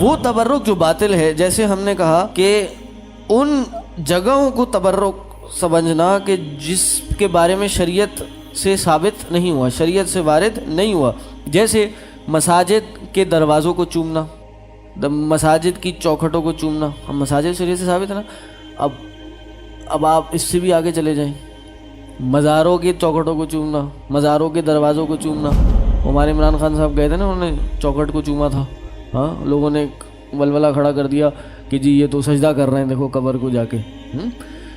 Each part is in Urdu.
وہ تبرک جو باطل ہے، جیسے ہم نے کہا کہ ان جگہوں کو تبرک سمجھنا کہ جس کے بارے میں شریعت سے ثابت نہیں ہوا، شریعت سے وارد نہیں ہوا، جیسے مساجد کے دروازوں کو چومنا، مساجد کی چوکھٹوں کو چومنا، ہم مساجد شریعت سے ثابت ہے نا۔ اب آپ اس سے بھی آگے چلے جائیں، مزاروں کی چوکھٹوں کو چومنا، مزاروں کے دروازوں کو چومنا۔ ہمارے عمران خان صاحب گئے تھے نا، انہوں نے چوکھٹ کو چوما تھا، ہاں، لوگوں نے ولولہ کھڑا کر دیا کہ جی یہ تو سجدہ کر رہے ہیں، دیکھو قبر کو جا کے۔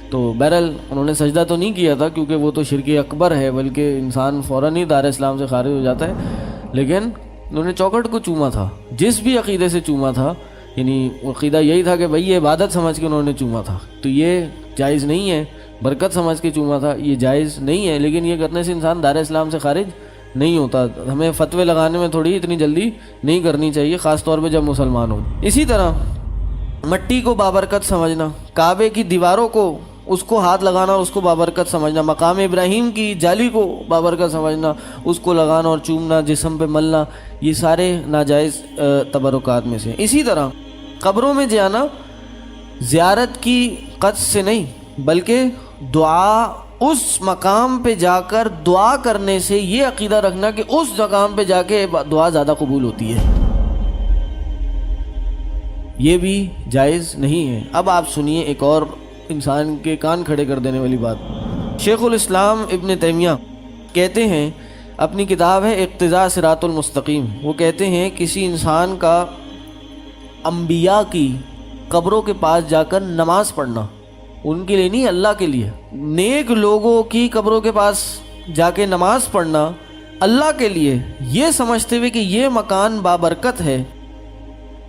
تو بہرحال انہوں نے سجدہ تو نہیں کیا تھا کیونکہ وہ تو شرک اکبر ہے، بلکہ انسان فوراً ہی دار اسلام سے خارج ہو جاتا ہے، لیکن انہوں نے چوکھٹ کو چوما تھا، جس بھی عقیدے سے چوما تھا، یعنی عقیدہ یہی تھا کہ بھئی یہ عبادت سمجھ کے انہوں نے چوما تھا، تو یہ جائز نہیں ہے۔ برکت سمجھ کے چوما تھا، یہ جائز نہیں ہے، لیکن یہ کرنے سے انسان دار اسلام سے خارج نہیں ہوتا۔ ہمیں فتوے لگانے میں تھوڑی اتنی جلدی نہیں کرنی چاہیے، خاص طور پہ جب مسلمان ہو۔ اسی طرح مٹی کو بابرکت سمجھنا، کعبے کی دیواروں کو، اس کو ہاتھ لگانا اور اس کو بابرکت سمجھنا، مقام ابراہیم کی جالی کو بابرکت سمجھنا، اس کو لگانا اور چومنا، جسم پہ ملنا، یہ سارے ناجائز تبرکات میں سے۔ اسی طرح قبروں میں جانا زیارت کی قصد سے نہیں، بلکہ دعا، اس مقام پہ جا کر دعا کرنے سے یہ عقیدہ رکھنا کہ اس مقام پہ جا کے دعا زیادہ قبول ہوتی ہے، یہ بھی جائز نہیں ہے۔ اب آپ سنیے ایک اور انسان کے کان کھڑے کر دینے والی بات۔ شیخ الاسلام ابن تیمیہ کہتے ہیں، اپنی کتاب ہے اقتضاء صراط المستقیم، وہ کہتے ہیں کسی انسان کا انبیاء کی قبروں کے پاس جا کر نماز پڑھنا، ان کے لیے نہیں، اللہ کے لیے، نیک لوگوں کی قبروں کے پاس جا کے نماز پڑھنا اللہ کے لیے، یہ سمجھتے ہوئے کہ یہ مکان بابرکت ہے،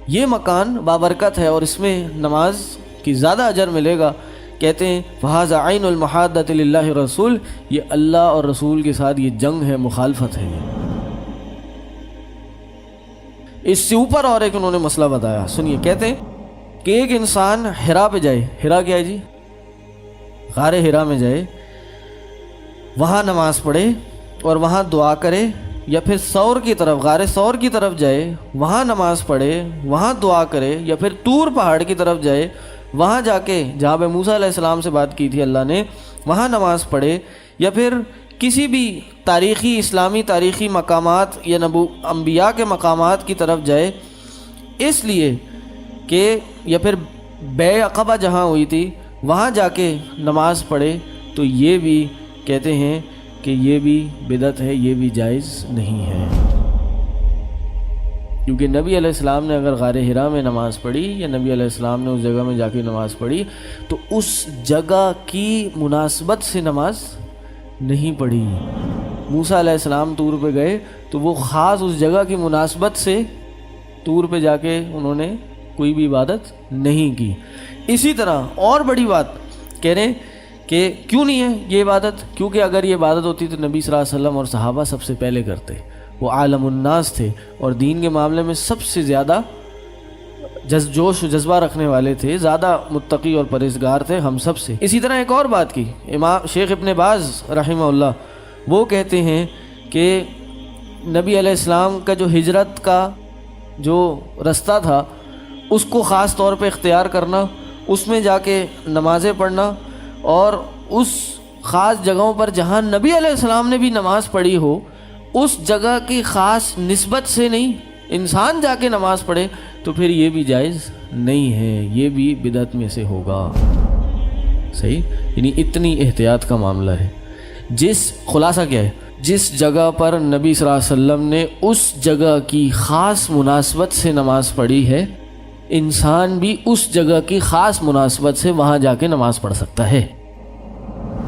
یہ مکان بابرکت ہے اور اس میں نماز کی زیادہ اجر ملے گا، کہتے ہیں فَهَذَا عَيْنُ الْمُحَادَّةِ لِلَّهِ رسول، یہ اللہ اور رسول کے ساتھ یہ جنگ ہے، مخالفت ہے۔ اس سے اوپر اور ایک انہوں نے مسئلہ بتایا، سنیے، کہتے ہیں کہ ایک انسان حرا پہ جائے، حرا کیا ہے جی؟ غار حرا میں جائے، وہاں نماز پڑھے اور وہاں دعا کرے، یا پھر ثور کی طرف، غار ثور کی طرف جائے، وہاں نماز پڑھے، وہاں دعا کرے، یا پھر طور پہاڑ کی طرف جائے، وہاں جا کے جہاں پہ موسیٰ علیہ السلام سے بات کی تھی اللہ نے، وہاں نماز پڑھے، یا پھر کسی بھی تاریخی، اسلامی تاریخی مقامات یا انبیاء کے مقامات کی طرف جائے، اس لیے کہ یا پھر بیع عقبہ جہاں ہوئی تھی وہاں جا کے نماز پڑھے، تو یہ بھی کہتے ہیں کہ یہ بھی بدعت ہے، یہ بھی جائز نہیں ہے، کیونکہ نبی علیہ السلام نے اگر غار حرا میں نماز پڑھی یا نبی علیہ السلام نے اس جگہ میں جا کے نماز پڑھی تو اس جگہ کی مناسبت سے نماز نہیں پڑھی۔ موسیٰ علیہ السلام طور پہ گئے تو وہ خاص اس جگہ کی مناسبت سے طور پہ جا کے انہوں نے کوئی بھی عبادت نہیں کی۔ اسی طرح اور بڑی بات کہہ رہے ہیں کہ کیوں نہیں ہے یہ عبادت، کیونکہ اگر یہ عبادت ہوتی تو نبی صلی اللہ علیہ وسلم اور صحابہ سب سے پہلے کرتے، وہ عالم الناس تھے اور دین کے معاملے میں سب سے زیادہ جوش و جذبہ رکھنے والے تھے، زیادہ متقی اور پرہیزگار تھے ہم سب سے۔ اسی طرح ایک اور بات کی امام شیخ ابن باز رحمہ اللہ، وہ کہتے ہیں کہ نبی علیہ السلام کا جو ہجرت کا جو رستہ تھا اس کو خاص طور پہ اختیار کرنا، اس میں جا کے نمازیں پڑھنا، اور اس خاص جگہوں پر جہاں نبی علیہ السلام نے بھی نماز پڑھی ہو اس جگہ کی خاص نسبت سے نہیں انسان جا کے نماز پڑھے تو پھر یہ بھی جائز نہیں ہے، یہ بھی بدعت میں سے ہوگا۔ صحیح، یعنی اتنی احتیاط کا معاملہ ہے۔ خلاصہ کیا ہے، جس جگہ پر نبی صلی اللہ علیہ وسلم نے اس جگہ کی خاص مناسبت سے نماز پڑھی ہے، انسان بھی اس جگہ کی خاص مناسبت سے وہاں جا کے نماز پڑھ سکتا ہے،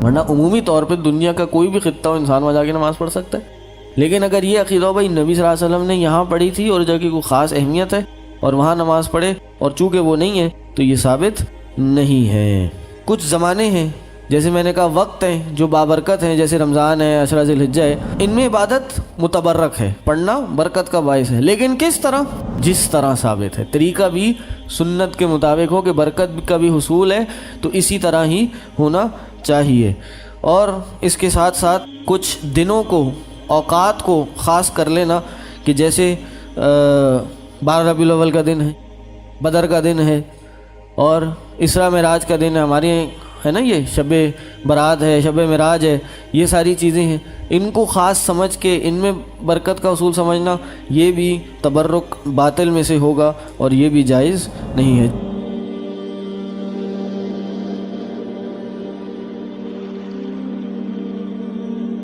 ورنہ عمومی طور پہ دنیا کا کوئی بھی خطہ ہو انسان وہاں جا کے نماز پڑھ سکتا ہے۔ لیکن اگر یہ عقیدہ ہو بھائی نبی صلی اللہ علیہ وسلم نے یہاں پڑھی تھی اور جگہ کی کوئی خاص اہمیت ہے اور وہاں نماز پڑھے، اور چونکہ وہ نہیں ہے تو یہ ثابت نہیں ہے۔ کچھ زمانے ہیں جیسے میں نے کہا، وقت ہیں جو بابرکت ہیں، جیسے رمضان ہے، عشرہ ذی الحجہ ہے، ان میں عبادت متبرک ہے، پڑھنا برکت کا باعث ہے، لیکن کس طرح؟ جس طرح ثابت ہے، طریقہ بھی سنت کے مطابق ہو کہ برکت کا بھی حصول ہے تو اسی طرح ہی ہونا چاہیے۔ اور اس کے ساتھ ساتھ کچھ دنوں کو، اوقات کو خاص کر لینا، کہ جیسے 12 ربیع الاول کا دن ہے، بدر کا دن ہے اور اسراء معراج کا دن ہے، ہمارے ہے نا، یہ شب برات ہے، شب معراج ہے، یہ ساری چیزیں ہیں، ان کو خاص سمجھ کے ان میں برکت کا اصول سمجھنا یہ بھی تبرک باطل میں سے ہوگا اور یہ بھی جائز نہیں ہے۔